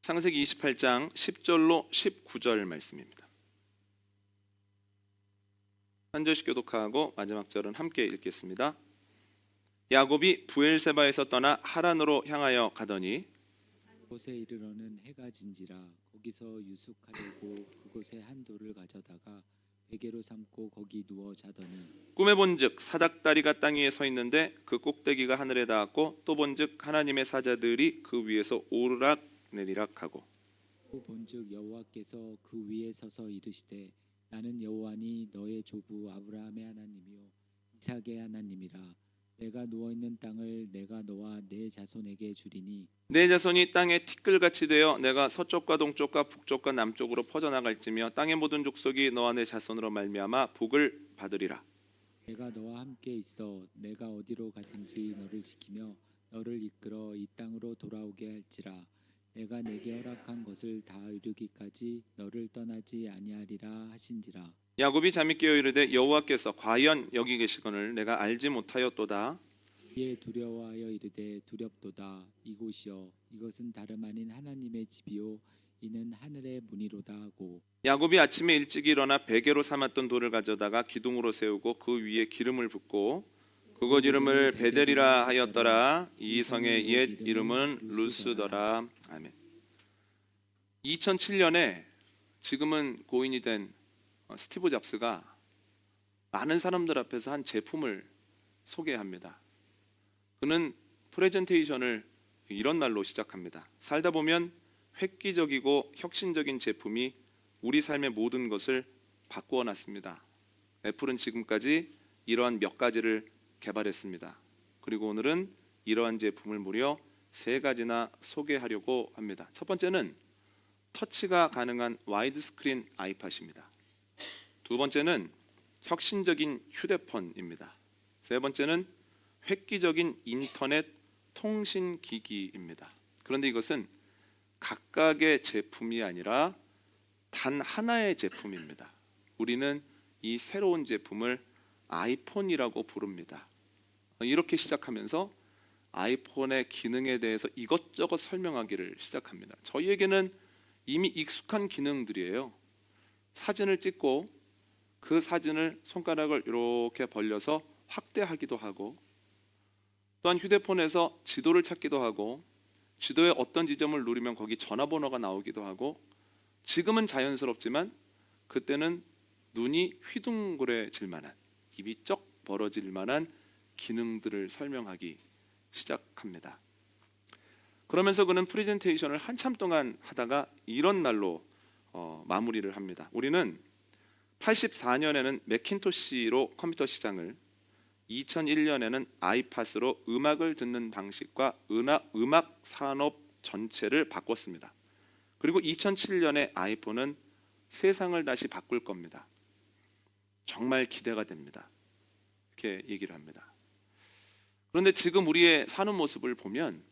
창세기 28장 10절로 19절 말씀입니다. 한 절씩 교독하고 마지막 절은 함께 읽겠습니다. 야곱이 부엘세바에서 떠나 하란으로 향하여 가더니 그곳에 이르러는 해가 진지라 거기서 유숙하려고 그곳에 한 돌을 가져다가 베개로 삼고 거기 누워 자더니 꿈에 본즉 사닥다리가 땅 위에 서 있는데 그 꼭대기가 하늘에 닿았고 또 본즉 하나님의 사자들이 그 위에서 오르락 내리락 하고 또 본즉 여호와께서 그 위에 서서 이르시되 나는 여호와니 너의 조부 아브라함의 하나님이요 이삭의 하나님이라. 내가 누워있는 땅을 내가 너와 내 자손에게 주리니 내 자손이 땅에 티끌같이 되어 내가 서쪽과 동쪽과 북쪽과 남쪽으로 퍼져나갈지며 땅의 모든 족속이 너와 내 자손으로 말미암아 복을 받으리라. 내가 너와 함께 있어 내가 어디로 가든지 너를 지키며 너를 이끌어 이 땅으로 돌아오게 할지라. 내가 내게 허락한 것을 다 이루기까지 너를 떠나지 아니하리라 하신지라. 야곱이 잠이 깨어 이르되 여호와께서 과연 여기 계시거늘 내가 알지 못하였도다. 이에 두려워하여 이르되 두렵도다. 이곳이여 이것은 다름 아닌 하나님의 집이요 이는 하늘의 문이로다 하고 야곱이 아침에 일찍 일어나 베개로 삼았던 돌을 가져다가 기둥으로 세우고 그 위에 기름을 붓고 그곳 이름을 베델이라 하였더라. 이 성의 옛 이름은 루스더라. 아멘. 2007년에 지금은 고인이 된 스티브 잡스가 많은 사람들 앞에서 한 제품을 소개합니다. 그는 프레젠테이션을 이런 말로 시작합니다. 살다 보면 획기적이고 혁신적인 제품이 우리 삶의 모든 것을 바꾸어 놨습니다. 애플은 지금까지 이러한 몇 가지를 개발했습니다. 그리고 오늘은 이러한 제품을 무려 3가지나 소개하려고 합니다. 첫 번째는 터치가 가능한 와이드 스크린 아이팟입니다. 두 번째는 혁신적인 휴대폰입니다. 세 번째는 획기적인 인터넷 통신기기입니다. 그런데 이것은 각각의 제품이 아니라 단 하나의 제품입니다. 우리는 이 새로운 제품을 아이폰이라고 부릅니다. 이렇게 시작하면서 아이폰의 기능에 대해서 이것저것 설명하기를 시작합니다. 저희에게는 이미 익숙한 기능들이에요. 사진을 찍고 그 사진을 손가락을 이렇게 벌려서 확대하기도 하고, 또한 휴대폰에서 지도를 찾기도 하고, 지도에 어떤 지점을 누르면 거기 전화번호가 나오기도 하고, 지금은 자연스럽지만 그때는 눈이 휘둥그레질 만한, 입이 쩍 벌어질 만한 기능들을 설명하기 시작합니다. 그러면서 그는 프레젠테이션을 한참 동안 하다가 이런 말로 마무리를 합니다. 우리는 84년에는 매킨토시로 컴퓨터 시장을, 2001년에는 아이팟으로 음악을 듣는 방식과 음악 산업 전체를 바꿨습니다. 그리고 2007년에 아이폰은 세상을 다시 바꿀 겁니다. 정말 기대가 됩니다. 이렇게 얘기를 합니다. 그런데 지금 우리의 사는 모습을 보면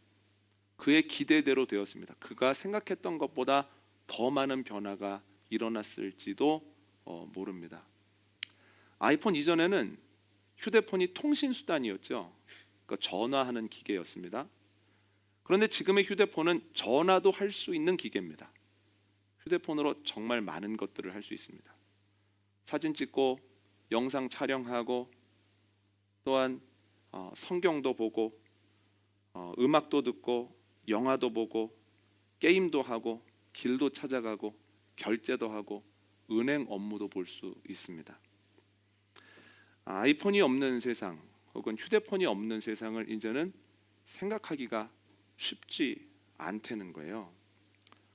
그의 기대대로 되었습니다. 그가 생각했던 것보다 더 많은 변화가 일어났을지도 모릅니다. 아이폰 이전에는 휴대폰이 통신 수단이었죠. 그러니까 전화하는 기계였습니다. 그런데 지금의 휴대폰은 전화도 할 수 있는 기계입니다. 휴대폰으로 정말 많은 것들을 할 수 있습니다. 사진 찍고 영상 촬영하고, 또한 성경도 보고, 음악도 듣고, 영화도 보고, 게임도 하고, 길도 찾아가고, 결제도 하고, 은행 업무도 볼 수 있습니다. 아이폰이 없는 세상 혹은 휴대폰이 없는 세상을 이제는 생각하기가 쉽지 않다는 거예요.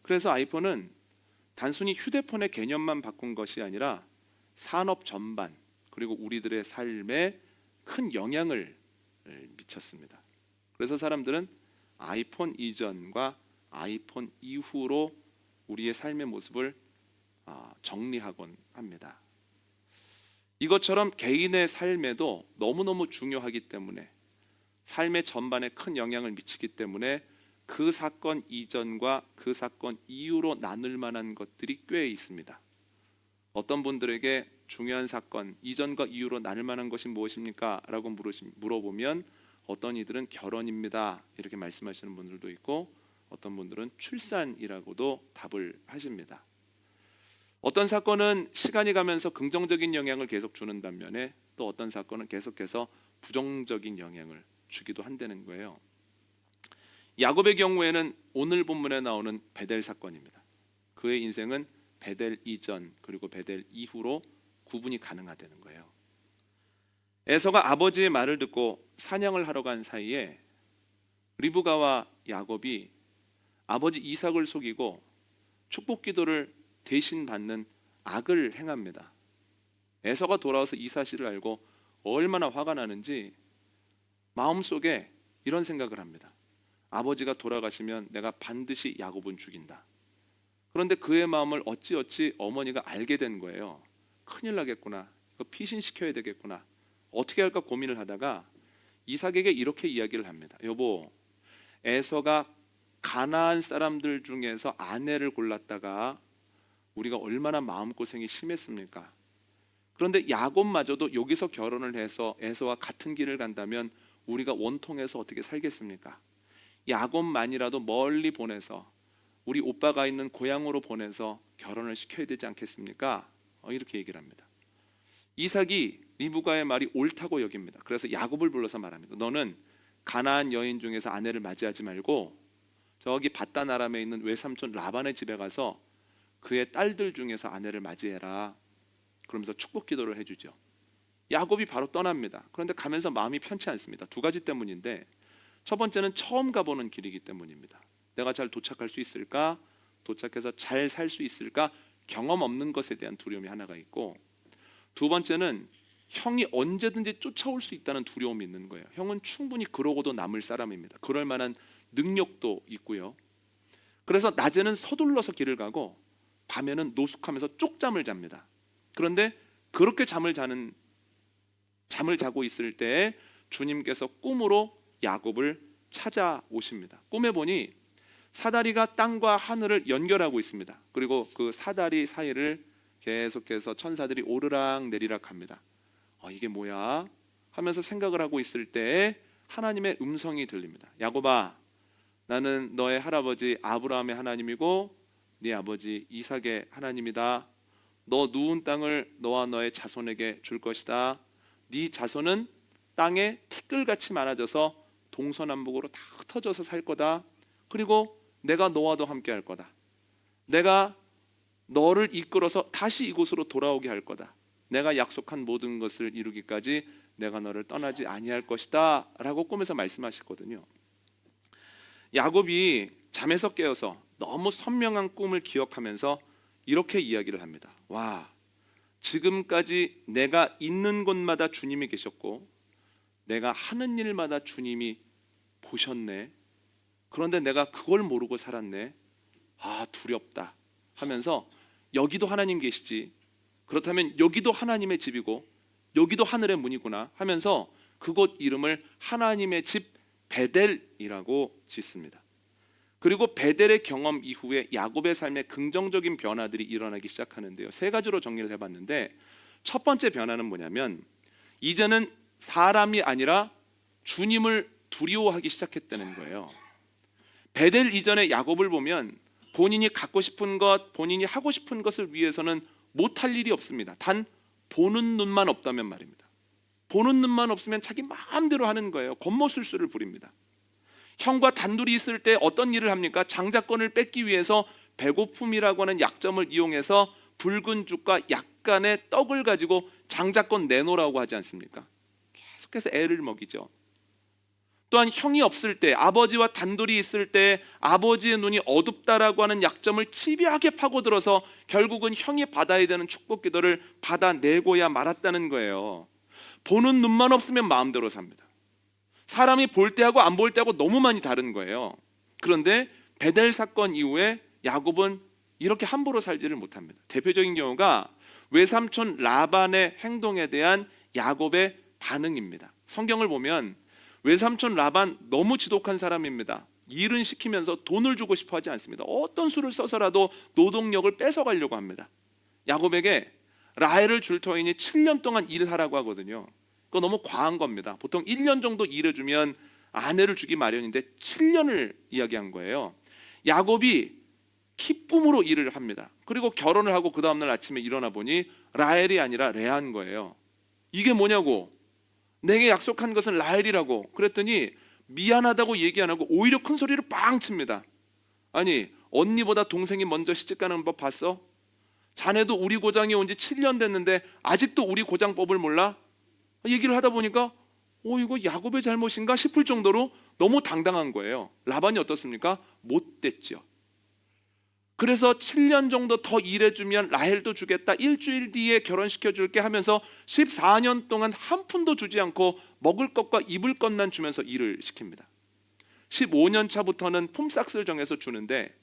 그래서 아이폰은 단순히 휴대폰의 개념만 바꾼 것이 아니라 산업 전반, 그리고 우리들의 삶에 큰 영향을 미쳤습니다. 그래서 사람들은 아이폰 이전과 아이폰 이후로 우리의 삶의 모습을 정리하곤 합니다. 이것처럼 개인의 삶에도 너무너무 중요하기 때문에, 삶의 전반에 큰 영향을 미치기 때문에 그 사건 이전과 그 사건 이후로 나눌 만한 것들이 꽤 있습니다. 어떤 분들에게 중요한 사건 이전과 이후로 나눌 만한 것이 무엇입니까? 라고 물어보면 어떤 이들은 결혼입니다 이렇게 말씀하시는 분들도 있고, 어떤 분들은 출산이라고도 답을 하십니다. 어떤 사건은 시간이 가면서 긍정적인 영향을 계속 주는 반면에 또 어떤 사건은 계속해서 부정적인 영향을 주기도 한다는 거예요. 야곱의 경우에는 오늘 본문에 나오는 베델 사건입니다. 그의 인생은 베델 이전 그리고 베델 이후로 구분이 가능하다는 거예요. 에서가 아버지의 말을 듣고 사냥을 하러 간 사이에 리브가와 야곱이 아버지 이삭을 속이고 축복 기도를 대신 받는 악을 행합니다. 에서가 돌아와서 이 사실을 알고 얼마나 화가 나는지 마음속에 이런 생각을 합니다. 아버지가 돌아가시면 내가 반드시 야곱은 죽인다. 그런데 그의 마음을 어찌어찌 어머니가 알게 된 거예요. 큰일 나겠구나. 이거 피신시켜야 되겠구나. 어떻게 할까 고민을 하다가 이삭에게 이렇게 이야기를 합니다. 여보, 에서가 가나안 사람들 중에서 아내를 골랐다가 우리가 얼마나 마음고생이 심했습니까? 그런데 야곱마저도 여기서 결혼을 해서 에서와 같은 길을 간다면 우리가 원통해서 어떻게 살겠습니까? 야곱만이라도 멀리 보내서 우리 오빠가 있는 고향으로 보내서 결혼을 시켜야 되지 않겠습니까? 이렇게 얘기를 합니다. 이삭이 리브가의 말이 옳다고 여깁니다. 그래서 야곱을 불러서 말합니다. 너는 가나안 여인 중에서 아내를 맞이하지 말고 저기 바단 아람에 있는 외삼촌 라반의 집에 가서 그의 딸들 중에서 아내를 맞이해라. 그러면서 축복 기도를 해주죠. 야곱이 바로 떠납니다. 그런데 가면서 마음이 편치 않습니다. 두 가지 때문인데 첫 번째는 처음 가보는 길이기 때문입니다. 내가 잘 도착할 수 있을까? 도착해서 잘 살 수 있을까? 경험 없는 것에 대한 두려움이 하나가 있고, 두 번째는 형이 언제든지 쫓아올 수 있다는 두려움이 있는 거예요. 형은 충분히 그러고도 남을 사람입니다. 그럴 만한 능력도 있고요. 그래서 낮에는 서둘러서 길을 가고 밤에는 노숙하면서 쪽잠을 잡니다. 그런데 그렇게 잠을 자고 있을 때 주님께서 꿈으로 야곱을 찾아오십니다. 꿈에 보니 사다리가 땅과 하늘을 연결하고 있습니다. 그리고 그 사다리 사이를 계속해서 천사들이 오르락 내리락 합니다. 이게 뭐야? 하면서 생각을 하고 있을 때 하나님의 음성이 들립니다. 야곱아, 나는 너의 할아버지 아브라함의 하나님이고 네 아버지 이삭의 하나님이다. 너 누운 땅을 너와 너의 자손에게 줄 것이다. 네 자손은 땅에 티끌같이 많아져서 동서남북으로 다 흩어져서 살 거다. 그리고 내가 너와도 함께 할 거다. 내가 너를 이끌어서 다시 이곳으로 돌아오게 할 거다. 내가 약속한 모든 것을 이루기까지 내가 너를 떠나지 아니할 것이다 라고 꿈에서 말씀하셨거든요. 야곱이 잠에서 깨어서 너무 선명한 꿈을 기억하면서 이렇게 이야기를 합니다. 와, 지금까지 내가 있는 곳마다 주님이 계셨고 내가 하는 일마다 주님이 보셨네. 그런데 내가 그걸 모르고 살았네. 두렵다 하면서 여기도 하나님 계시지. 그렇다면 여기도 하나님의 집이고 여기도 하늘의 문이구나 하면서 그곳 이름을 하나님의 집 베델이라고 짓습니다. 그리고 베델의 경험 이후에 야곱의 삶에 긍정적인 변화들이 일어나기 시작하는데요. 세 가지로 정리를 해봤는데 첫 번째 변화는 뭐냐면 이제는 사람이 아니라 주님을 두려워하기 시작했다는 거예요. 베델 이전의 야곱을 보면 본인이 갖고 싶은 것, 본인이 하고 싶은 것을 위해서는 못할 일이 없습니다. 단 보는 눈만 없다면 말입니다. 보는 눈만 없으면 자기 마음대로 하는 거예요. 권모술수를 부립니다. 형과 단둘이 있을 때 어떤 일을 합니까? 장자권을 뺏기 위해서 배고픔이라고 하는 약점을 이용해서 붉은 죽과 약간의 떡을 가지고 장자권 내놓으라고 하지 않습니까? 계속해서 애를 먹이죠. 또한 형이 없을 때, 아버지와 단둘이 있을 때 아버지의 눈이 어둡다라고 하는 약점을 집요하게 파고들어서 결국은 형이 받아야 되는 축복 기도를 받아내고야 말았다는 거예요. 보는 눈만 없으면 마음대로 삽니다. 사람이 볼 때하고 안 볼 때하고 너무 많이 다른 거예요. 그런데 베델 사건 이후에 야곱은 이렇게 함부로 살지를 못합니다. 대표적인 경우가 외삼촌 라반의 행동에 대한 야곱의 반응입니다. 성경을 보면 외삼촌 라반 너무 지독한 사람입니다. 일은 시키면서 돈을 주고 싶어 하지 않습니다. 어떤 수를 써서라도 노동력을 뺏어가려고 합니다. 야곱에게 라헬을 줄 터이니 7년 동안 일하라고 하거든요. 그거 너무 과한 겁니다. 보통 1년 정도 일해주면 아내를 주기 마련인데 7년을 이야기한 거예요. 야곱이 기쁨으로 일을 합니다. 그리고 결혼을 하고 그 다음날 아침에 일어나 보니 라헬이 아니라 레아인 거예요. 이게 뭐냐고, 내게 약속한 것은 라헬이라고 그랬더니 미안하다고 얘기 안 하고 오히려 큰 소리를 빵 칩니다. 아니, 언니보다 동생이 먼저 시집가는 법 봤어? 자네도 우리 고장이 온 지 7년 됐는데 아직도 우리 고장법을 몰라? 얘기를 하다 보니까 이거 야곱의 잘못인가 싶을 정도로 너무 당당한 거예요. 라반이 어떻습니까? 못됐죠. 그래서 7년 정도 더 일해주면 라헬도 주겠다, 일주일 뒤에 결혼시켜줄게 하면서 14년 동안 한 푼도 주지 않고 먹을 것과 입을 것만 주면서 일을 시킵니다. 15년 차부터는 품삯을 정해서 주는데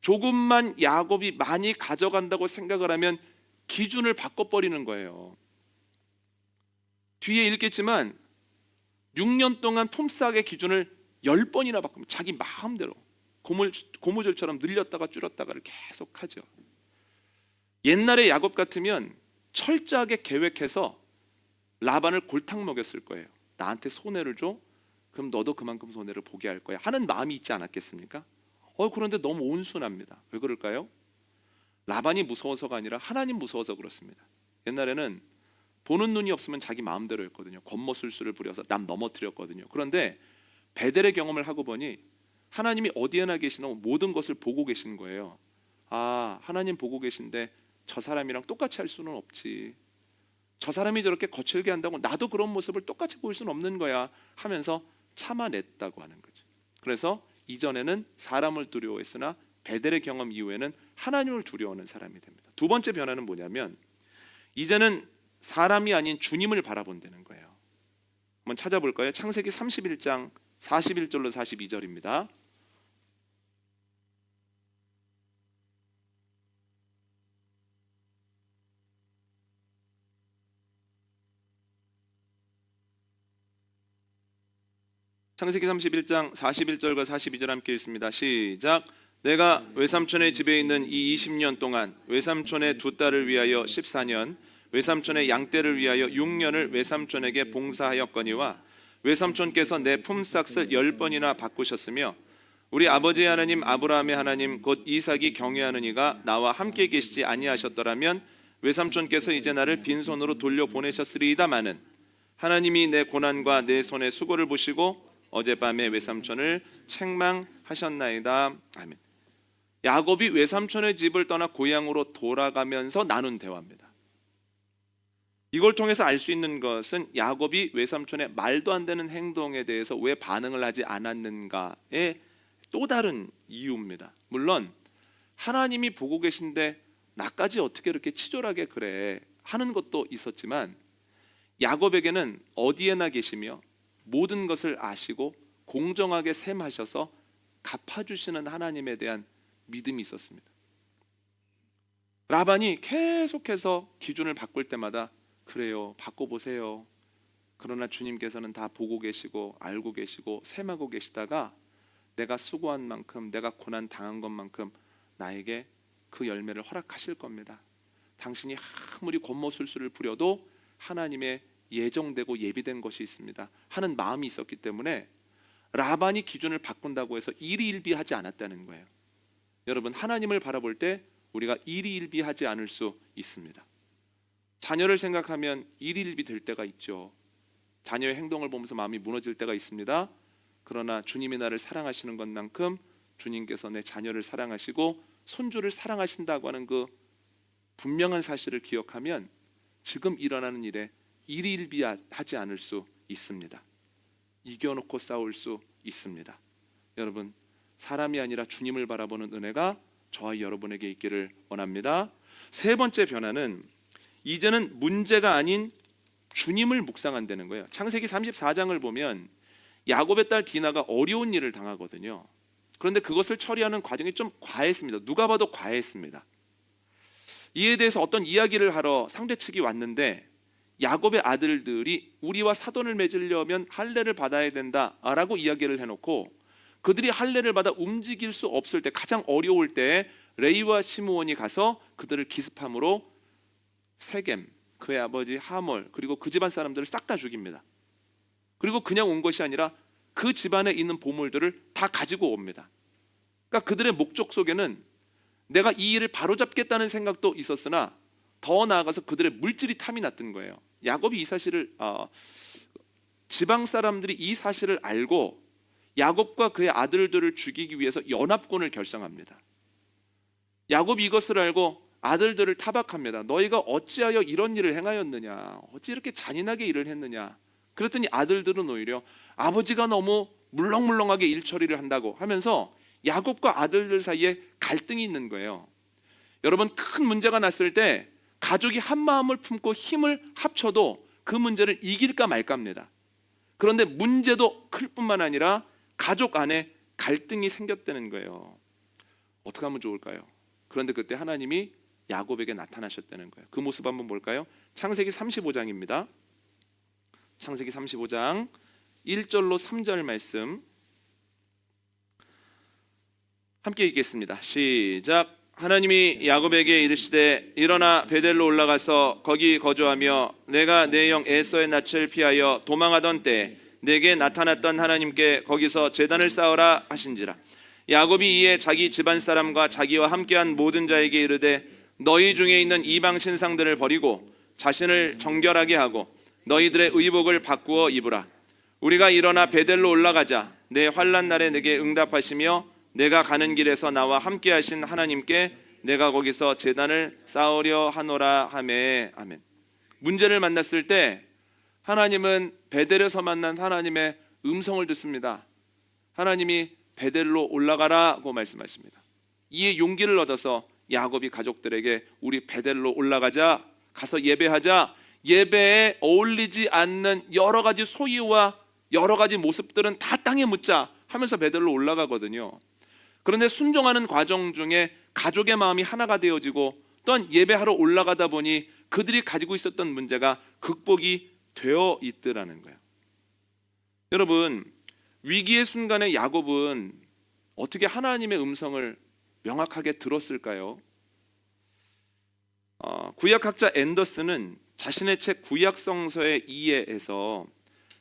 조금만 야곱이 많이 가져간다고 생각을 하면 기준을 바꿔버리는 거예요. 뒤에 읽겠지만 6년 동안 품삯의 기준을 10번이나 바꿉니다. 자기 마음대로 고무줄처럼 늘렸다가 줄였다가를 계속 하죠. 옛날에 야곱 같으면 철저하게 계획해서 라반을 골탕 먹였을 거예요. 나한테 손해를 줘? 그럼 너도 그만큼 손해를 보게 할 거야 하는 마음이 있지 않았겠습니까? 그런데 너무 온순합니다. 왜 그럴까요? 라반이 무서워서가 아니라 하나님 무서워서 그렇습니다. 옛날에는 보는 눈이 없으면 자기 마음대로 했거든요. 겉모술수를 부려서 남 넘어뜨렸거든요. 그런데 베델의 경험을 하고 보니 하나님이 어디에나 계시나 모든 것을 보고 계신 거예요. 하나님 보고 계신데 저 사람이랑 똑같이 할 수는 없지. 저 사람이 저렇게 거칠게 한다고 나도 그런 모습을 똑같이 보일 수는 없는 거야 하면서 참아냈다고 하는 거죠. 그래서 이전에는 사람을 두려워했으나 베델의 경험 이후에는 하나님을 두려워하는 사람이 됩니다. 두 번째 변화는 뭐냐면 이제는 사람이 아닌 주님을 바라본다는 거예요. 한번 찾아볼까요? 창세기 31장 41절로 42절입니다. 창세기 31장 41절과 42절 함께 읽습니다. 시작. 내가 외삼촌의 집에 있는 이 20년 동안 외삼촌의 두 딸을 위하여 14년, 외삼촌의 양떼를 위하여 6년을 외삼촌에게 봉사하였거니와 외삼촌께서 내 품삯을 10번이나 바꾸셨으며 우리 아버지의 하나님 아브라함의 하나님 곧 이삭이 경외하는 이가 나와 함께 계시지 아니하셨더라면 외삼촌께서 이제 나를 빈손으로 돌려보내셨으리이다마는 하나님이 내 고난과 내 손의 수고를 보시고 어젯밤에 외삼촌을 책망하셨나이다. 아멘. 야곱이 외삼촌의 집을 떠나 고향으로 돌아가면서 나눈 대화입니다. 이걸 통해서 알 수 있는 것은 야곱이 외삼촌의 말도 안 되는 행동에 대해서 왜 반응을 하지 않았는가의 또 다른 이유입니다. 물론 하나님이 보고 계신데 나까지 어떻게 이렇게 치졸하게 그래 하는 것도 있었지만 야곱에게는 어디에나 계시며 모든 것을 아시고 공정하게 셈하셔서 갚아주시는 하나님에 대한 믿음이 있었습니다. 라반이 계속해서 기준을 바꿀 때마다 그래요, 바꿔보세요. 그러나 주님께서는 다 보고 계시고 알고 계시고 셈하고 계시다가 내가 수고한 만큼 내가 고난 당한 것만큼 나에게 그 열매를 허락하실 겁니다. 당신이 아무리 겉모술수를 부려도 하나님의 예정되고 예비된 것이 있습니다 하는 마음이 있었기 때문에 라반이 기준을 바꾼다고 해서 일희일비하지 않았다는 거예요. 여러분, 하나님을 바라볼 때 우리가 일희일비하지 않을 수 있습니다. 자녀를 생각하면 일희일비 될 때가 있죠. 자녀의 행동을 보면서 마음이 무너질 때가 있습니다. 그러나 주님이 나를 사랑하시는 것만큼 주님께서 내 자녀를 사랑하시고 손주를 사랑하신다고 하는 그 분명한 사실을 기억하면 지금 일어나는 일에 일희일비하지 않을 수 있습니다. 이겨놓고 싸울 수 있습니다. 여러분, 사람이 아니라 주님을 바라보는 은혜가 저와 여러분에게 있기를 원합니다. 세 번째 변화는 이제는 문제가 아닌 주님을 묵상한다는 거예요. 창세기 34장을 보면 야곱의 딸 디나가 어려운 일을 당하거든요. 그런데 그것을 처리하는 과정이 좀 과했습니다. 누가 봐도 과했습니다. 이에 대해서 어떤 이야기를 하러 상대 측이 왔는데 야곱의 아들들이 우리와 사돈을 맺으려면 할례를 받아야 된다라고 이야기를 해놓고 그들이 할례를 받아 움직일 수 없을 때, 가장 어려울 때 레위와 시므온이 가서 그들을 기습함으로 세겜, 그의 아버지 하몰, 그리고 그 집안 사람들을 싹 다 죽입니다. 그리고 그냥 온 것이 아니라 그 집안에 있는 보물들을 다 가지고 옵니다. 그러니까 그들의 목적 속에는 내가 이 일을 바로잡겠다는 생각도 있었으나 더 나아가서 그들의 물질이 탐이 났던 거예요. 야곱이 이 사실을 지방 사람들이 이 사실을 알고 야곱과 그의 아들들을 죽이기 위해서 연합군을 결성합니다. 야곱이 이것을 알고 아들들을 타박합니다. 너희가 어찌하여 이런 일을 행하였느냐? 어찌 이렇게 잔인하게 일을 했느냐? 그랬더니 아들들은 오히려 아버지가 너무 물렁물렁하게 일 처리를 한다고 하면서 야곱과 아들들 사이에 갈등이 있는 거예요. 여러분, 큰 문제가 났을 때 가족이 한 마음을 품고 힘을 합쳐도 그 문제를 이길까 말까입니다. 그런데 문제도 클 뿐만 아니라 가족 안에 갈등이 생겼다는 거예요. 어떻게 하면 좋을까요? 그런데 그때 하나님이 야곱에게 나타나셨다는 거예요. 그 모습 한번 볼까요? 창세기 35장입니다. 창세기 35장 1절로 3절 말씀 함께 읽겠습니다. 시작. 하나님이 야곱에게 이르시되 일어나 베델로 올라가서 거기 거주하며 내가 내 형 에서의 낯을 피하여 도망하던 때 내게 나타났던 하나님께 거기서 제단을 쌓으라 하신지라. 야곱이 이에 자기 집안 사람과 자기와 함께한 모든 자에게 이르되 너희 중에 있는 이방 신상들을 버리고 자신을 정결하게 하고 너희들의 의복을 바꾸어 입으라. 우리가 일어나 베델로 올라가자. 내 환난 날에 내게 응답하시며 내가 가는 길에서 나와 함께 하신 하나님께 내가 거기서 제단을 쌓으려 하노라 하매. 아멘. 문제를 만났을 때 하나님은 베델에서 만난 하나님의 음성을 듣습니다. 하나님이 베델로 올라가라고 말씀하십니다. 이에 용기를 얻어서 야곱이 가족들에게 우리 베델로 올라가자, 가서 예배하자. 예배에 어울리지 않는 여러 가지 소유와 여러 가지 모습들은 다 땅에 묻자 하면서 베델로 올라가거든요. 그런데 순종하는 과정 중에 가족의 마음이 하나가 되어지고 또한 예배하러 올라가다 보니 그들이 가지고 있었던 문제가 극복이 되어 있더라는 거예요. 여러분, 위기의 순간에 야곱은 어떻게 하나님의 음성을 명확하게 들었을까요? 구약학자 앤더슨은 자신의 책 구약성서의 이해에서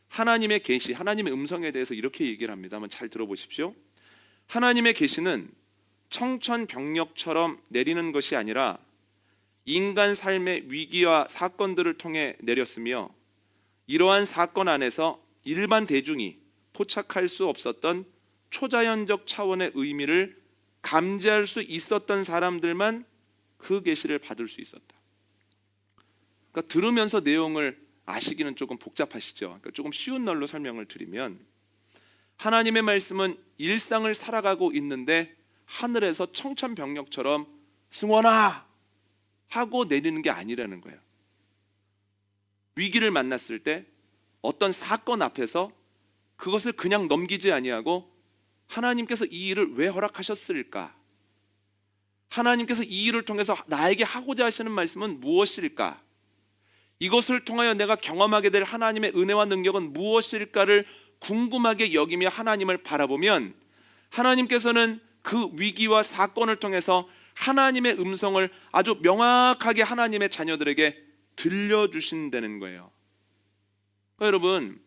하나님의 계시, 하나님의 음성에 대해서 이렇게 얘기를 합니다. 한번 잘 들어보십시오. 하나님의 계시는 청천벽력처럼 내리는 것이 아니라 인간 삶의 위기와 사건들을 통해 내렸으며 이러한 사건 안에서 일반 대중이 포착할 수 없었던 초자연적 차원의 의미를 감지할 수 있었던 사람들만 그 계시를 받을 수 있었다. 그러니까 들으면서 내용을 아시기는 조금 복잡하시죠. 그러니까 조금 쉬운 말로 설명을 드리면 하나님의 말씀은 일상을 살아가고 있는데 하늘에서 청천벽력처럼 승원아 하고 내리는 게 아니라는 거예요. 위기를 만났을 때 어떤 사건 앞에서 그것을 그냥 넘기지 아니하고 하나님께서 이 일을 왜 허락하셨을까? 하나님께서 이 일을 통해서 나에게 하고자 하시는 말씀은 무엇일까? 이것을 통하여 내가 경험하게 될 하나님의 은혜와 능력은 무엇일까를 궁금하게 여기며 하나님을 바라보면 하나님께서는 그 위기와 사건을 통해서 하나님의 음성을 아주 명확하게 하나님의 자녀들에게 들려주신다는 거예요. 그러니까 여러분,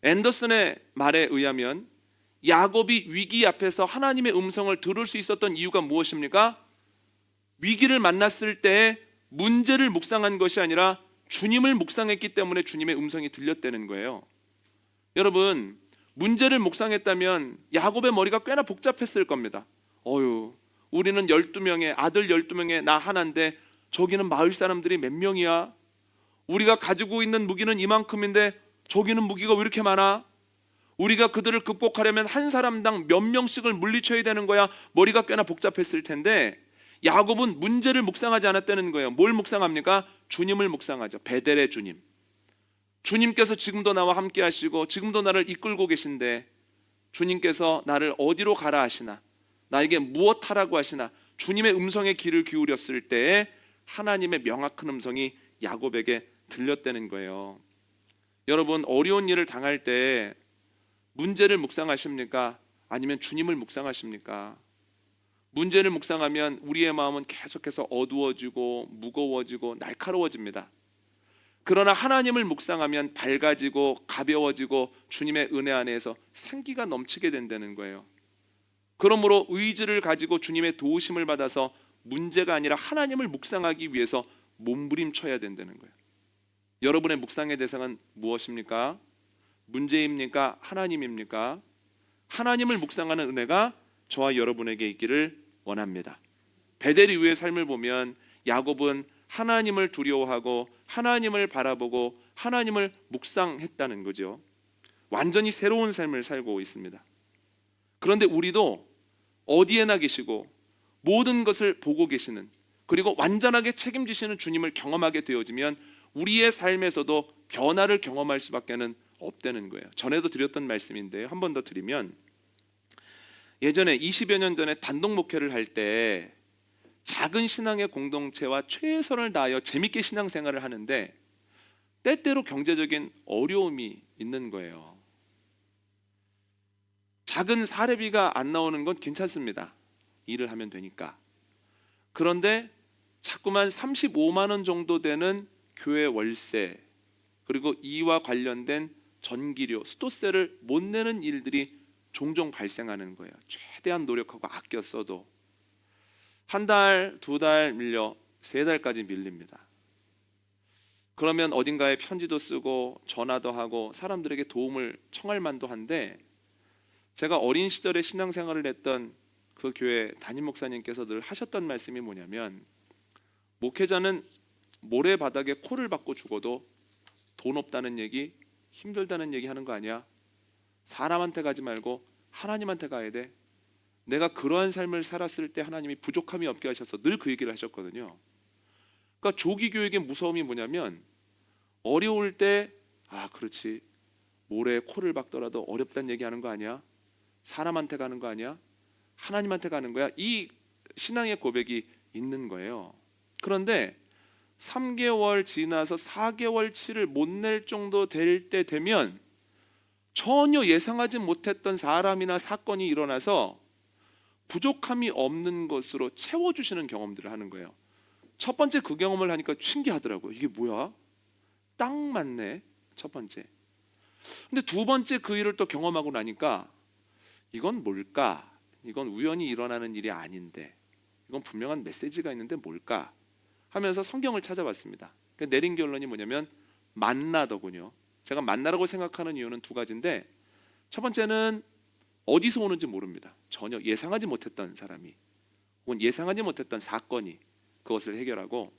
앤더슨의 말에 의하면 야곱이 위기 앞에서 하나님의 음성을 들을 수 있었던 이유가 무엇입니까? 위기를 만났을 때 문제를 묵상한 것이 아니라 주님을 묵상했기 때문에 주님의 음성이 들렸다는 거예요. 여러분, 문제를 묵상했다면 야곱의 머리가 꽤나 복잡했을 겁니다. 우리는 12명의 아들 12명에 나 하나인데 저기는 마을 사람들이 몇 명이야? 우리가 가지고 있는 무기는 이만큼인데 저기는 무기가 왜 이렇게 많아? 우리가 그들을 극복하려면 한 사람당 몇 명씩을 물리쳐야 되는 거야. 머리가 꽤나 복잡했을 텐데 야곱은 문제를 묵상하지 않았다는 거예요. 뭘 묵상합니까? 주님을 묵상하죠. 베델의 주님. 주님께서 지금도 나와 함께 하시고 지금도 나를 이끌고 계신데 주님께서 나를 어디로 가라 하시나, 나에게 무엇 하라고 하시나, 주님의 음성에 귀를 기울였을 때에 하나님의 명확한 음성이 야곱에게 들렸다는 거예요. 여러분, 어려운 일을 당할 때 문제를 묵상하십니까? 아니면 주님을 묵상하십니까? 문제를 묵상하면 우리의 마음은 계속해서 어두워지고 무거워지고 날카로워집니다. 그러나 하나님을 묵상하면 밝아지고 가벼워지고 주님의 은혜 안에서 생기가 넘치게 된다는 거예요. 그러므로 의지를 가지고 주님의 도우심을 받아서 문제가 아니라 하나님을 묵상하기 위해서 몸부림쳐야 된다는 거예요. 여러분의 묵상의 대상은 무엇입니까? 문제입니까? 하나님입니까? 하나님을 묵상하는 은혜가 저와 여러분에게 있기를 원합니다. 베델 이후의 삶을 보면 야곱은 하나님을 두려워하고 하나님을 바라보고 하나님을 묵상했다는 거죠. 완전히 새로운 삶을 살고 있습니다. 그런데 우리도 어디에나 계시고 모든 것을 보고 계시는, 그리고 완전하게 책임지시는 주님을 경험하게 되어지면 우리의 삶에서도 변화를 경험할 수밖에는 없다는 거예요. 전에도 드렸던 말씀인데요, 한 번 더 드리면, 예전에 20여 년 전에 단독 목회를 할 때 작은 신앙의 공동체와 최선을 다하여 재밌게 신앙생활을 하는데 때때로 경제적인 어려움이 있는 거예요. 작은 사례비가 안 나오는 건 괜찮습니다. 일을 하면 되니까. 그런데 자꾸만 35만 원 정도 되는 교회 월세, 그리고 이와 관련된 전기료, 수도세를 못 내는 일들이 종종 발생하는 거예요. 최대한 노력하고 아껴 써도 한 달, 두 달 밀려 세 달까지 밀립니다. 그러면 어딘가에 편지도 쓰고 전화도 하고 사람들에게 도움을 청할 만도 한데, 제가 어린 시절에 신앙생활을 했던 그 교회 담임 목사님께서 늘 하셨던 말씀이 뭐냐면, 목회자는 모래바닥에 코를 박고 죽어도 돈 없다는 얘기, 힘들다는 얘기 하는 거 아니야? 사람한테 가지 말고 하나님한테 가야 돼. 내가 그러한 삶을 살았을 때 하나님이 부족함이 없게 하셔서 늘 그 얘기를 하셨거든요. 그러니까 조기 교육의 무서움이 뭐냐면, 어려울 때 그렇지, 모래에 코를 박더라도 어렵다는 얘기하는 거 아니야? 사람한테 가는 거 아니야? 하나님한테 가는 거야. 이 신앙의 고백이 있는 거예요. 그런데 3개월 지나서 4개월치를 못 낼 정도 될 때 되면 전혀 예상하지 못했던 사람이나 사건이 일어나서 부족함이 없는 것으로 채워주시는 경험들을 하는 거예요. 첫 번째 그 경험을 하니까 신기하더라고요. 이게 뭐야? 딱 맞네, 첫 번째. 근데 두 번째 그 일을 또 경험하고 나니까 이건 뭘까? 이건 우연히 일어나는 일이 아닌데, 이건 분명한 메시지가 있는데 뭘까? 하면서 성경을 찾아봤습니다. 내린 결론이 뭐냐면 만나더군요. 제가 만나라고 생각하는 이유는 두 가지인데, 첫 번째는 어디서 오는지 모릅니다. 전혀 예상하지 못했던 사람이 혹은 예상하지 못했던 사건이 그것을 해결하고,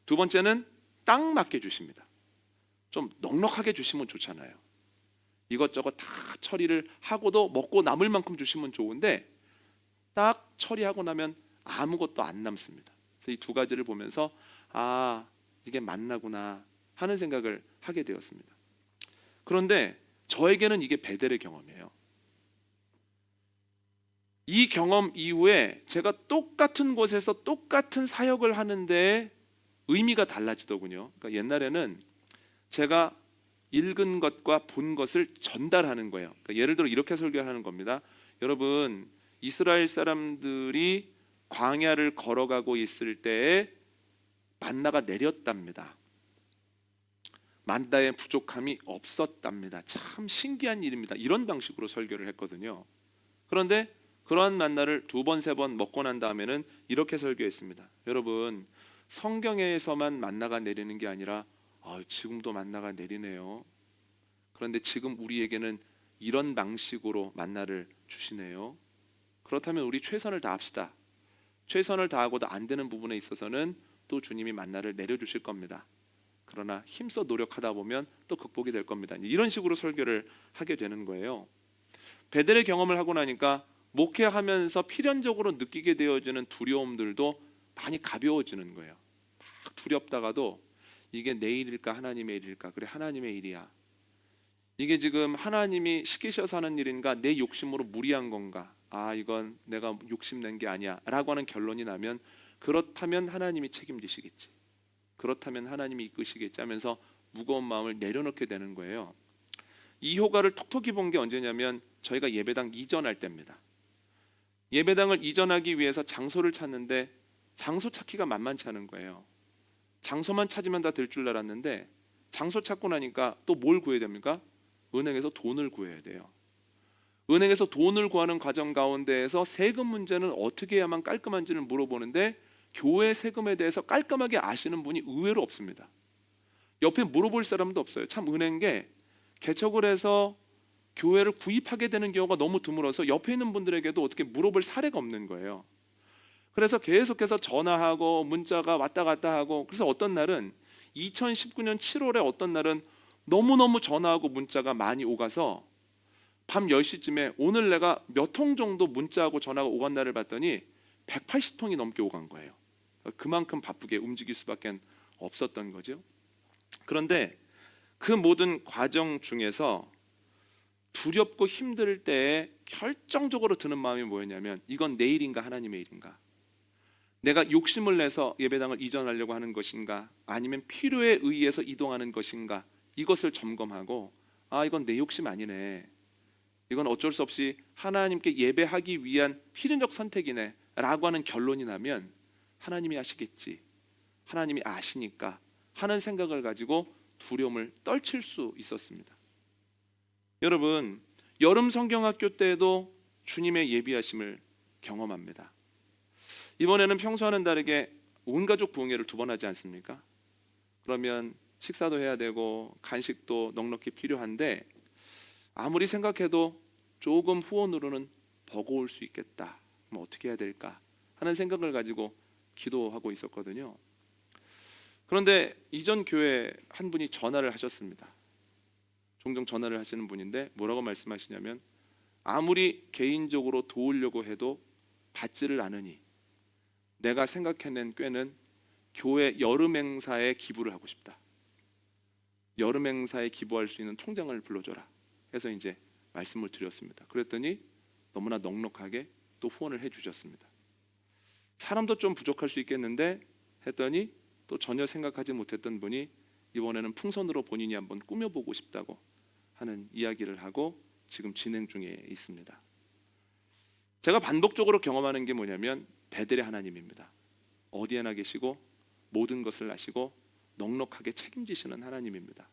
두 번째는 딱 맞게 주십니다. 좀 넉넉하게 주시면 좋잖아요. 이것저것 다 처리를 하고도 먹고 남을 만큼 주시면 좋은데 딱 처리하고 나면 아무것도 안 남습니다. 그래서 이 두 가지를 보면서 이게 만나구나 하는 생각을 하게 되었습니다. 그런데 저에게는 이게 베델의 경험이에요. 이 경험 이후에 제가 똑같은 곳에서 똑같은 사역을 하는데 의미가 달라지더군요. 그러니까 옛날에는 제가 읽은 것과 본 것을 전달하는 거예요. 그러니까 예를 들어 이렇게 설교하는 겁니다. 여러분, 이스라엘 사람들이 광야를 걸어가고 있을 때에 만나가 내렸답니다. 만나의 부족함이 없었답니다. 참 신기한 일입니다. 이런 방식으로 설교를 했거든요. 그런데 그러한 만나를 두 번, 세 번 먹고 난 다음에는 이렇게 설교했습니다. 여러분, 성경에서만 만나가 내리는 게 아니라 지금도 만나가 내리네요. 그런데 지금 우리에게는 이런 방식으로 만나를 주시네요. 그렇다면 우리 최선을 다합시다. 최선을 다하고도 안 되는 부분에 있어서는 또 주님이 만나를 내려주실 겁니다. 그러나 힘써 노력하다 보면 또 극복이 될 겁니다. 이런 식으로 설교를 하게 되는 거예요. 베델의 경험을 하고 나니까 목회하면서 필연적으로 느끼게 되어지는 두려움들도 많이 가벼워지는 거예요. 막 두렵다가도 이게 내 일일까 하나님의 일일까? 그래, 하나님의 일이야. 이게 지금 하나님이 시키셔서 하는 일인가, 내 욕심으로 무리한 건가? 이건 내가 욕심낸 게 아니야 라고 하는 결론이 나면, 그렇다면 하나님이 책임지시겠지, 그렇다면 하나님이 이끄시겠지 하면서 무거운 마음을 내려놓게 되는 거예요. 이 효과를 톡톡히 본 게 언제냐면 저희가 예배당 이전할 때입니다. 예배당을 이전하기 위해서 장소를 찾는데 장소 찾기가 만만치 않은 거예요. 장소만 찾으면 다 될 줄 알았는데 장소 찾고 나니까 또 뭘 구해야 됩니까? 은행에서 돈을 구해야 돼요. 은행에서 돈을 구하는 과정 가운데에서 세금 문제는 어떻게 해야만 깔끔한지를 물어보는데 교회 세금에 대해서 깔끔하게 아시는 분이 의외로 없습니다. 옆에 물어볼 사람도 없어요. 참 은행계 개척을 해서 교회를 구입하게 되는 경우가 너무 드물어서 옆에 있는 분들에게도 어떻게 물어볼 사례가 없는 거예요. 그래서 계속해서 전화하고 문자가 왔다 갔다 하고, 그래서 어떤 날은 2019년 7월에 어떤 날은 너무너무 전화하고 문자가 많이 오가서 밤 10시쯤에 오늘 내가 몇 통 정도 문자하고 전화가 오간 날을 봤더니 180통이 넘게 오간 거예요. 그만큼 바쁘게 움직일 수밖에 없었던 거죠. 그런데 그 모든 과정 중에서 두렵고 힘들 때에 결정적으로 드는 마음이 뭐였냐면, 이건 내 일인가 하나님의 일인가? 내가 욕심을 내서 예배당을 이전하려고 하는 것인가, 아니면 필요에 의해서 이동하는 것인가, 이것을 점검하고, 아, 이건 내 욕심 아니네, 이건 어쩔 수 없이 하나님께 예배하기 위한 필연적 선택이네 라고 하는 결론이 나면 하나님이 아시겠지, 하나님이 아시니까 하는 생각을 가지고 두려움을 떨칠 수 있었습니다. 여러분, 여름 성경학교 때에도 주님의 예비하심을 경험합니다. 이번에는 평소와는 다르게 온 가족 부흥회를 2번 하지 않습니까? 그러면 식사도 해야 되고 간식도 넉넉히 필요한데, 아무리 생각해도 조금 후원으로는 버거울 수 있겠다, 뭐 어떻게 해야 될까 하는 생각을 가지고 기도하고 있었거든요. 그런데 이전 교회 한 분이 전화를 하셨습니다. 종종 전화를 하시는 분인데 뭐라고 말씀하시냐면, 아무리 개인적으로 도우려고 해도 받지를 않으니 내가 생각해낸 꾀는 교회 여름 행사에 기부를 하고 싶다. 여름 행사에 기부할 수 있는 통장을 불러줘라 해서 이제 말씀을 드렸습니다. 그랬더니 너무나 넉넉하게 또 후원을 해주셨습니다. 사람도 좀 부족할 수 있겠는데 했더니 또 전혀 생각하지 못했던 분이 이번에는 풍선으로 본인이 한번 꾸며보고 싶다고 하는 이야기를 하고 지금 진행 중에 있습니다. 제가 반복적으로 경험하는 게 뭐냐면 베델의 하나님입니다. 어디에나 계시고 모든 것을 아시고 넉넉하게 책임지시는 하나님입니다.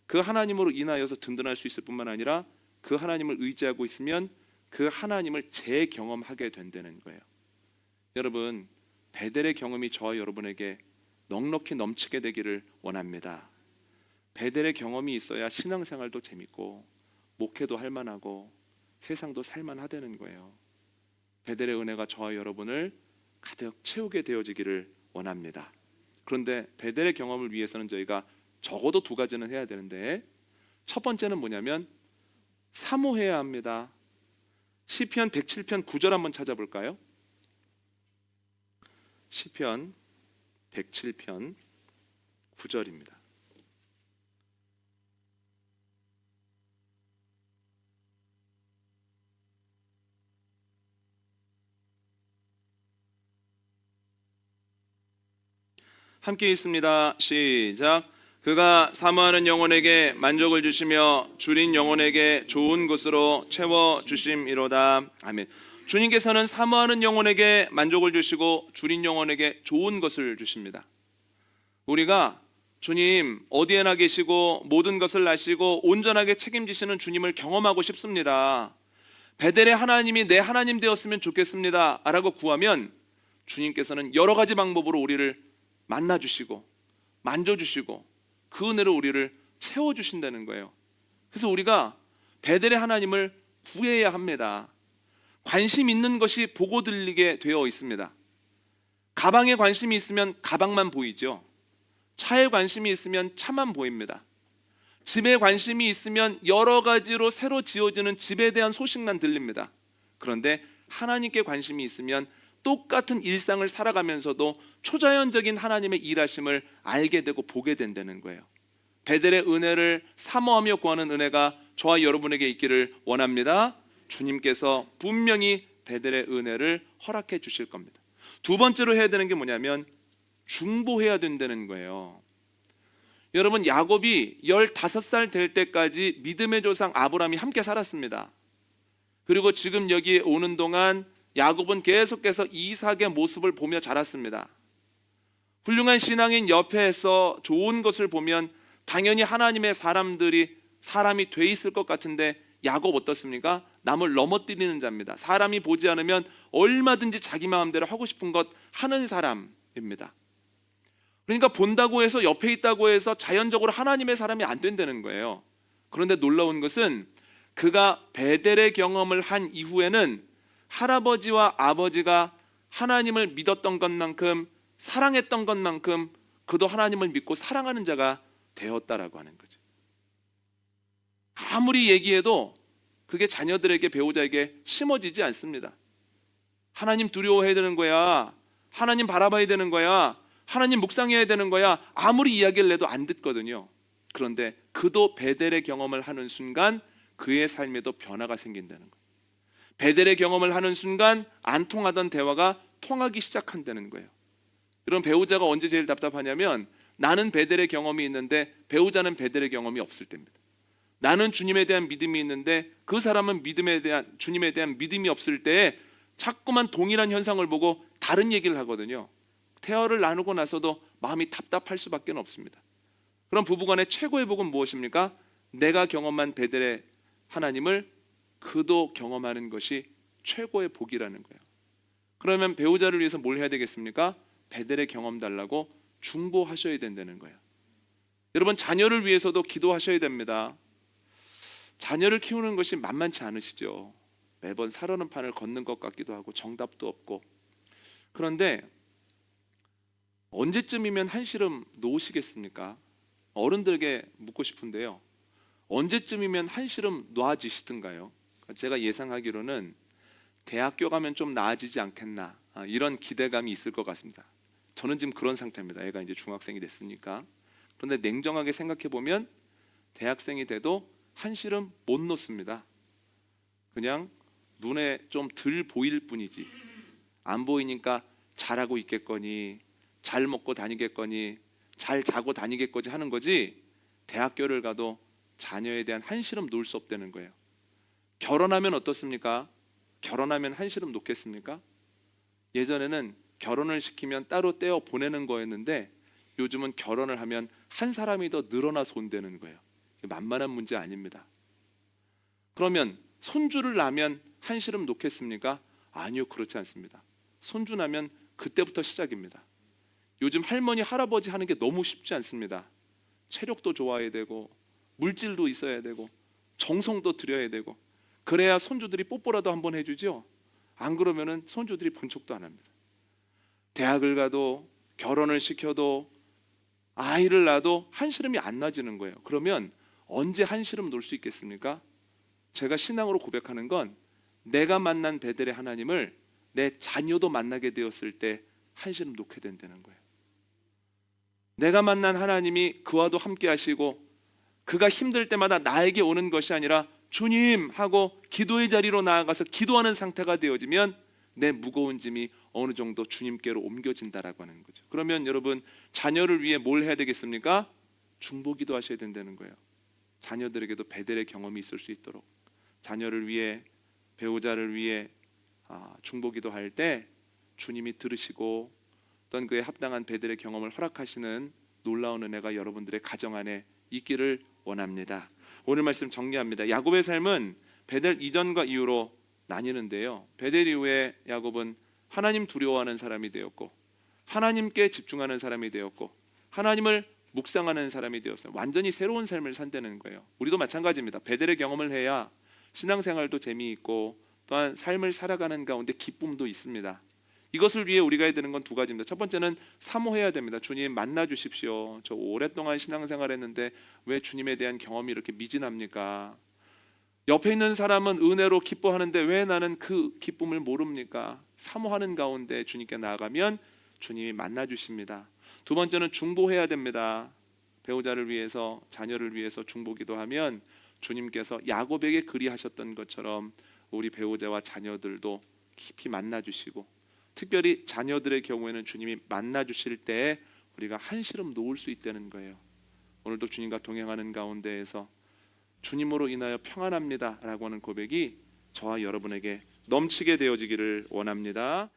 그 하나님으로 인하여서 든든할 수 있을 뿐만 아니라 그 하나님을 의지하고 있으면 그 하나님을 재경험하게 된다는 거예요. 여러분, 베델의 경험이 저와 여러분에게 넉넉히 넘치게 되기를 원합니다. 베델의 경험이 있어야 신앙생활도 재밌고 목회도 할만하고 세상도 살만하다는 거예요. 베델의 은혜가 저와 여러분을 가득 채우게 되어지기를 원합니다. 그런데 베델의 경험을 위해서는 저희가 적어도 2가지는 해야 되는데, 첫 번째는 뭐냐면 사모해야 합니다. 시편 107편 9절 한번 찾아볼까요? 시편 107편 9절입니다. 함께 있습니다. 시작. 그가 사모하는 영혼에게 만족을 주시며 줄인 영혼에게 좋은 것으로 채워 주심이로다. 아멘. 주님께서는 사모하는 영혼에게 만족을 주시고 줄인 영혼에게 좋은 것을 주십니다. 우리가 주님 어디에나 계시고 모든 것을 아시고 온전하게 책임지시는 주님을 경험하고 싶습니다. 베델의 하나님이 내 하나님 되었으면 좋겠습니다 라고 구하면 주님께서는 여러 가지 방법으로 우리를 만나주시고 만져주시고 그 은혜로 우리를 채워주신다는 거예요. 그래서 우리가 베델의 하나님을 구해야 합니다. 관심 있는 것이 보고 들리게 되어 있습니다. 가방에 관심이 있으면 가방만 보이죠. 차에 관심이 있으면 차만 보입니다. 집에 관심이 있으면 여러 가지로 새로 지어지는 집에 대한 소식만 들립니다. 그런데 하나님께 관심이 있으면 똑같은 일상을 살아가면서도 초자연적인 하나님의 일하심을 알게 되고 보게 된다는 거예요. 베델의 은혜를 사모하며 구하는 은혜가 저와 여러분에게 있기를 원합니다. 주님께서 분명히 베델의 은혜를 허락해 주실 겁니다. 2번째로 해야 되는 게 뭐냐면 중보해야 된다는 거예요. 여러분, 야곱이 15살 될 때까지 믿음의 조상 아브라함이 함께 살았습니다. 그리고 지금 여기 오는 동안 야곱은 계속해서 이삭의 모습을 보며 자랐습니다. 훌륭한 신앙인 옆에서 좋은 것을 보면 당연히 하나님의 사람이 돼 있을 것 같은데 야곱 어떻습니까? 남을 넘어뜨리는 자입니다. 사람이 보지 않으면 얼마든지 자기 마음대로 하고 싶은 것 하는 사람입니다. 그러니까 본다고 해서 옆에 있다고 해서 자연적으로 하나님의 사람이 안 된다는 거예요. 그런데 놀라운 것은 그가 베델의 경험을 한 이후에는 할아버지와 아버지가 하나님을 믿었던 것만큼 사랑했던 것만큼 그도 하나님을 믿고 사랑하는 자가 되었다라고 하는 거죠. 아무리 얘기해도 그게 자녀들에게 배우자에게 심어지지 않습니다. 하나님 두려워해야 되는 거야. 하나님 바라봐야 되는 거야. 하나님 묵상해야 되는 거야. 아무리 이야기를 해도 안 듣거든요. 그런데 그도 베델의 경험을 하는 순간 그의 삶에도 변화가 생긴다는 거예요. 베델의 경험을 하는 순간 안 통하던 대화가 통하기 시작한다는 거예요. 여러분, 배우자가 언제 제일 답답하냐면 나는 베델의 경험이 있는데 배우자는 베델의 경험이 없을 때입니다. 나는 주님에 대한 믿음이 있는데 그 사람은 주님에 대한 믿음이 없을 때에 자꾸만 동일한 현상을 보고 다른 얘기를 하거든요. 대화를 나누고 나서도 마음이 답답할 수밖에 없습니다. 그럼 부부간의 최고의 복은 무엇입니까? 내가 경험한 베델의 하나님을 그도 경험하는 것이 최고의 복이라는 거예요. 그러면 배우자를 위해서 뭘 해야 되겠습니까? 베델의 경험 달라고 중보하셔야 된다는 거예요. 여러분, 자녀를 위해서도 기도하셔야 됩니다. 자녀를 키우는 것이 만만치 않으시죠. 매번 살아는 판을 걷는 것 같기도 하고 정답도 없고. 그런데 언제쯤이면 한시름 놓으시겠습니까? 어른들에게 묻고 싶은데요. 언제쯤이면 한시름 놓아지시든가요? 제가 예상하기로는 대학교 가면 좀 나아지지 않겠나, 이런 기대감이 있을 것 같습니다. 저는 지금 그런 상태입니다. 애가 이제 중학생이 됐으니까. 그런데 냉정하게 생각해 보면 대학생이 돼도 한시름 못 놓습니다. 그냥 눈에 좀 덜 보일 뿐이지. 안 보이니까 잘하고 있겠거니, 잘 먹고 다니겠거니, 잘 자고 다니겠거니 하는 거지, 대학교를 가도 자녀에 대한 한시름 놓을 수 없다는 거예요. 결혼하면 어떻습니까? 결혼하면 한시름 놓겠습니까? 예전에는 결혼을 시키면 따로 떼어 보내는 거였는데 요즘은 결혼을 하면 한 사람이 더 늘어나서 온다는 거예요. 만만한 문제 아닙니다. 그러면 손주를 낳으면 한시름 놓겠습니까? 아니요, 그렇지 않습니다. 손주 낳으면 그때부터 시작입니다. 요즘 할머니 할아버지 하는 게 너무 쉽지 않습니다. 체력도 좋아야 되고 물질도 있어야 되고 정성도 들여야 되고, 그래야 손주들이 뽀뽀라도 한번 해주죠. 안 그러면은 손주들이 본 척도 안 합니다. 대학을 가도 결혼을 시켜도 아이를 낳아도 한시름이 안 나지는 거예요. 그러면 언제 한시름 놓을 수 있겠습니까? 제가 신앙으로 고백하는 건 내가 만난 베델의 하나님을 내 자녀도 만나게 되었을 때 한시름 놓게 된다는 거예요. 내가 만난 하나님이 그와도 함께 하시고 그가 힘들 때마다 나에게 오는 것이 아니라 주님 하고 기도의 자리로 나아가서 기도하는 상태가 되어지면 내 무거운 짐이 어느 정도 주님께로 옮겨진다라고 하는 거죠. 그러면 여러분, 자녀를 위해 뭘 해야 되겠습니까? 중보기도 하셔야 된다는 거예요. 자녀들에게도 베델의 경험이 있을 수 있도록 자녀를 위해, 배우자를 위해 중보기도 할 때 주님이 들으시고 어떤 그에 합당한 베델의 경험을 허락하시는 놀라운 은혜가 여러분들의 가정 안에 있기를 원합니다. 오늘 말씀 정리합니다. 야곱의 삶은 베델 이전과 이후로 나뉘는데요. 베델 이후에 야곱은 하나님 두려워하는 사람이 되었고 하나님께 집중하는 사람이 되었고 하나님을 묵상하는 사람이 되었어요. 완전히 새로운 삶을 산다는 거예요. 우리도 마찬가지입니다. 베델의 경험을 해야 신앙생활도 재미있고 또한 삶을 살아가는 가운데 기쁨도 있습니다. 이것을 위해 우리가 해야 되는 건 두 가지입니다. 첫 번째는 사모해야 됩니다. 주님 만나 주십시오. 저 오랫동안 신앙생활 했는데 왜 주님에 대한 경험이 이렇게 미진합니까? 옆에 있는 사람은 은혜로 기뻐하는데 왜 나는 그 기쁨을 모릅니까? 사모하는 가운데 주님께 나아가면 주님이 만나 주십니다. 두 번째는 중보해야 됩니다. 배우자를 위해서, 자녀를 위해서 중보기도 하면 주님께서 야곱에게 그리하셨던 것처럼 우리 배우자와 자녀들도 깊이 만나 주시고, 특별히 자녀들의 경우에는 주님이 만나 주실 때에 우리가 한시름 놓을 수 있다는 거예요. 오늘도 주님과 동행하는 가운데에서 주님으로 인하여 평안합니다 라고 하는 고백이 저와 여러분에게 넘치게 되어지기를 원합니다.